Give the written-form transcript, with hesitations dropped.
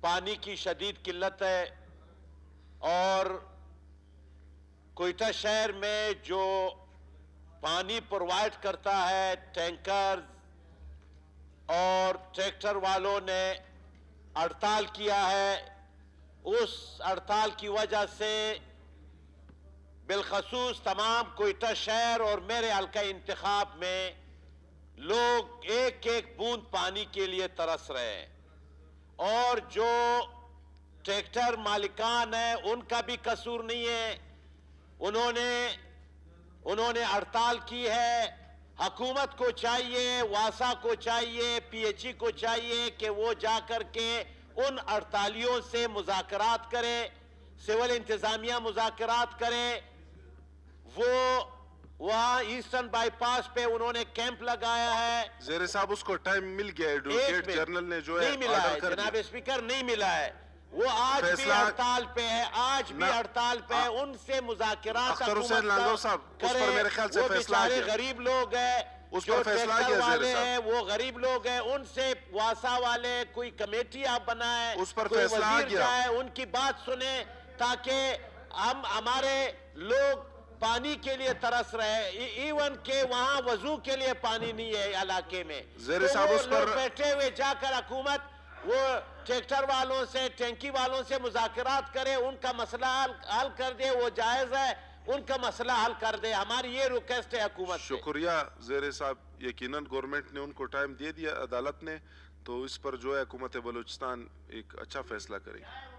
پانی کی شدید قلت ہے اور کوئٹہ شہر میں جو پانی پرووائڈ کرتا ہے ٹینکر اور ٹریکٹر والوں نے ہڑتال کیا ہے. اس ہڑتال کی وجہ سے بالخصوص تمام کوئٹہ شہر اور میرے حلقہ انتخاب میں لوگ ایک ایک بوند پانی کے لیے ترس رہے ہیں. اور جو ٹریکٹر مالکان ہیں ان کا بھی قصور نہیں ہے. انہوں نے ہڑتال کی ہے. حکومت کو چاہیے، واسا کو چاہیے، پی ایچ ای کو چاہیے کہ وہ جا کر کے ان ہڑتالیوں سے مذاکرات کرے، سول انتظامیہ مذاکرات کرے. وہ وہاں ایسٹرن بائی پاس پہ انہوں نے کیمپ لگایا ہے. زیر صاحب اس کو ٹائم مل گیا، ایڈوکیٹ جنرل نے جو ہے نہیں ملا ہے جناب اسپیکر، نہیں ملا ہے. وہ آج بھی ہڑتال پہ ہے، آج بھی ہڑتال پہ ہے. ان سے مذاکرات وہ بیچارے غریب لوگ ہیں، جو ٹریکٹر والے ہیں وہ غریب لوگ ہیں. ان سے واسا والے کوئی کمیٹی آپ بنائیں، کوئی وزیر جائے، ان کی بات سنیں تاکہ ہمارے لوگ پانی کے لیے ترس رہے. ایون کہ وہاں وضو کے لیے پانی نہیں ہے علاقے میں. زیر صاحب اس پر بیٹھے ہوئے جا کر حکومت وہ ٹریکٹر والوں سے، ٹینکی والوں سے مذاکرات کرے، ان کا مسئلہ حل کر دے. وہ جائز ہے، ان کا مسئلہ حل کر دے. ہماری یہ ریکویسٹ ہے حکومت سے. شکریہ زیر صاحب. یقیناً گورنمنٹ نے ان کو ٹائم دے دیا، عدالت نے، تو اس پر جو ہے حکومت بلوچستان ایک اچھا فیصلہ کرے گی.